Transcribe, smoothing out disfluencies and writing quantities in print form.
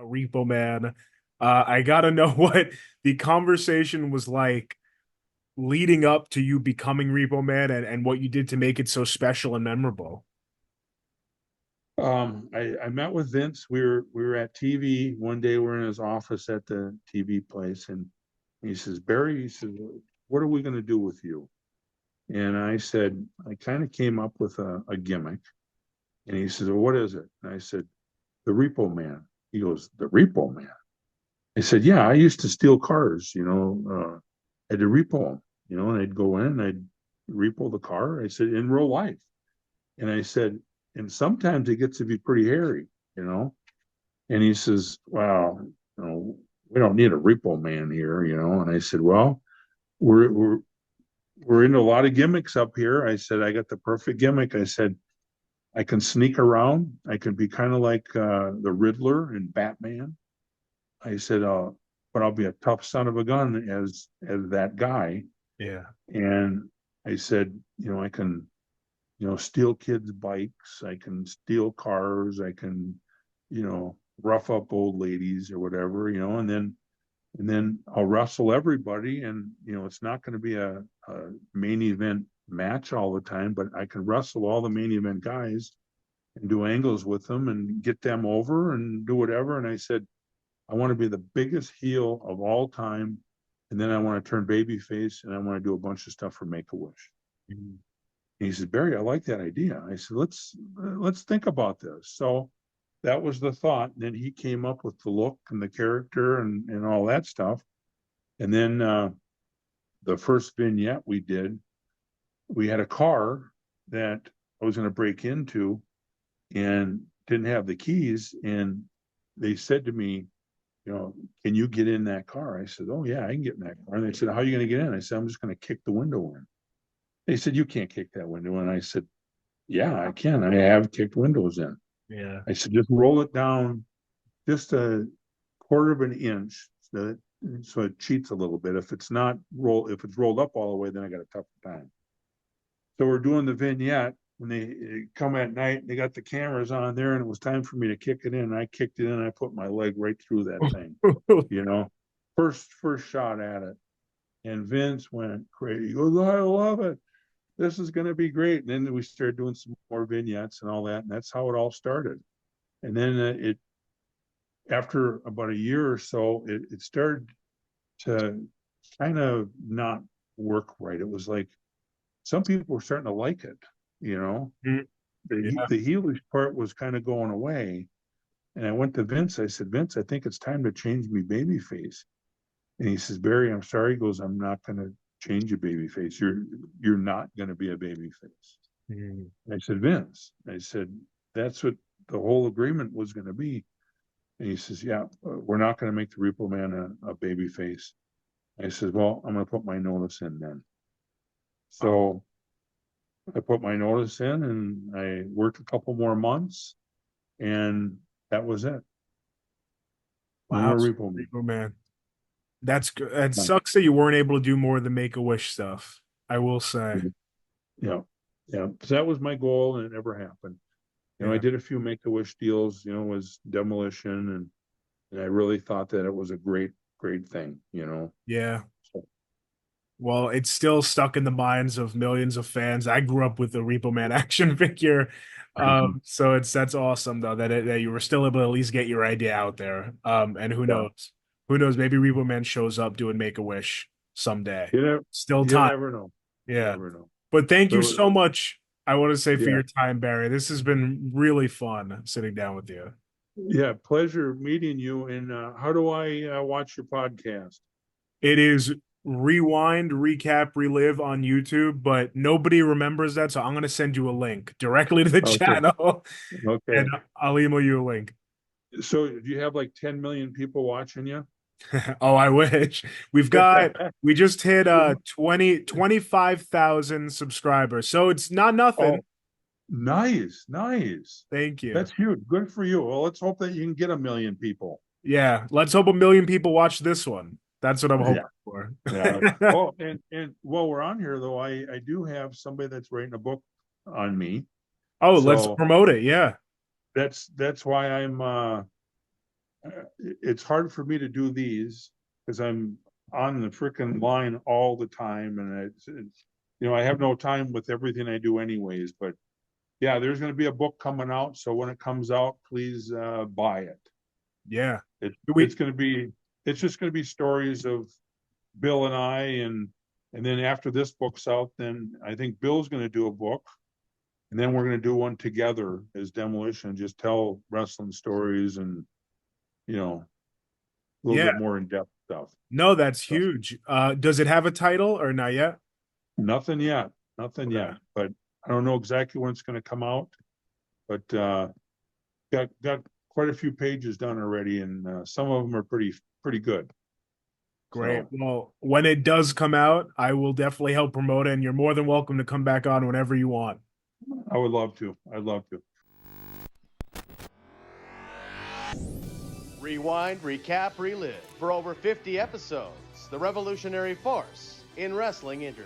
Repo Man. I gotta know what the conversation was like leading up to you becoming Repo Man and what you did to make it so special and memorable. I met with Vince. We were at TV one day. We're in his office at the TV place, and he says, "Barry," he says, "what are we going to do with you?" And I said, I kind of came up with a gimmick. And he says, "Well, what is it?" And I said, "The Repo Man." He goes, "The Repo Man." I said, "Yeah, I used to steal cars. I had to repo them. And I'd go in, and I'd repo the car." I said, "In real life." And I said, "And sometimes it gets to be pretty hairy, you know." And he says, "Well, we don't need a repo man here. And I said, "Well, we're we're we're into a lot of gimmicks up here." I said, "I got the perfect gimmick." I said, "I can sneak around. I can be kind of like the Riddler in Batman." I said, "But I'll be a tough son of a gun as that guy." Yeah. And I said, I can steal kids' bikes. I can steal cars. I can, rough up old ladies or whatever, and then I'll wrestle everybody. And, it's not going to be a main event match all the time, but I can wrestle all the main event guys and do angles with them and get them over and do whatever. And I said, I want to be the biggest heel of all time. And then I want to turn babyface and I want to do a bunch of stuff for Make a Wish. Mhm. He said, "Barry, I like that idea." I said, let's think about this. So that was the thought. And then he came up with the look and the character and all that stuff. And then the first vignette we did, we had a car that I was going to break into and didn't have the keys. And they said to me, "Can you get in that car?" I said, "Oh yeah, I can get in that car." And they said, "How are you going to get in?" I said, "I'm just going to kick the window in." They said, "You can't kick that window." And I said, "Yeah, I can. I have kicked windows in." Yeah. I said, "Just roll it down just a quarter of an inch so it cheats a little bit. If it's rolled up all the way, then I got a tough time." So we're doing the vignette when they come at night, they got the cameras on there, and it was time for me to kick it in. I kicked it in, and I put my leg right through that thing, you know, first shot at it. And Vince went crazy. He goes, "I love it. This is going to be great." And then we started doing some more vignettes and all that. And that's how it all started. And then after about a year or so, it started to kind of not work right. It was like some people were starting to like it, you know. Mhm. Yeah. The heelish part was kind of going away. And I went to Vince. I said, "Vince, I think it's time to change me baby face." And he says, "Barry, I'm sorry." He goes, "I'm not going to change your baby face. You're not going to be a baby face." Mhm. I said, "Vince," I said, "that's what the whole agreement was going to be." And he says, "Yeah, we're not going to make the Repo Man a baby face." I said, "Well, I'm going to put my notice in then." Wow. So I put my notice in and I worked a couple more months and that was it. No Wow. more So Repo Man. Repo Man. That's good. It sucks that you weren't able to do more of the Make-A-Wish stuff. I will say. Yeah. Yeah. So that was my goal and it never happened. I Yeah. did a few Make-A-Wish deals, was Demolition and I really thought that it was a great thing. Yeah. So, Well, it's still stuck in the minds of millions of fans. I grew up with the Repo Man action figure. So that's awesome though that you were still able to at least get your idea out there. And who yeah. knows? Who knows? Maybe Repo Man shows up doing Make-A-Wish someday. You never, Still you time. never know. You Yeah. never know. But thank you So so much. I want to say for yeah. your time, Barry. This has been really fun sitting down with you. Yeah. Pleasure meeting you. And how do I watch your podcast? It is Rewind, Recap, Relive on YouTube, but nobody remembers that. So I'm going to send you a link directly to the Okay. channel and Okay. I'll email you a link. So do you have like 10 million people watching you? Oh, I wish. We just hit 25,000 subscribers. So it's not nothing. Oh, nice, nice. Thank you. That's huge. Good for you. Well, let's hope that you can get 1 million people. Yeah, let's hope a million people watch this one. That's what I'm hoping Yeah, for. yeah. Oh, and while we're on here though, I do have somebody that's writing a book on me. Oh, let's So promote it. Yeah. that's why I'm it's hard for me to do these because I'm on the freaking line all the time, and I have no time with everything I do anyways. But yeah, there's going to be a book coming out, so when it comes out, please buy it. Yeah. It Do it's we going to be it's just going to be stories of Bill and I, and then after this book's out, then I think Bill's going to do a book, and then we're going to do one together as Demolition, just tell wrestling stories and a little Yeah. bit more in depth stuff. No, that's So huge. Does it have a title or not yet? nothing yet, nothing Okay. yet, but I don't know exactly when it's going to come out, but got quite a few pages done already, and some of them are pretty good. Great. So Well, when it does come out, I will definitely help promote it, and you're more than welcome to come back on whenever you want. I would love to. I'd love to. Rewind, recap, relive. For over 50 episodes, the revolutionary force in wrestling interview.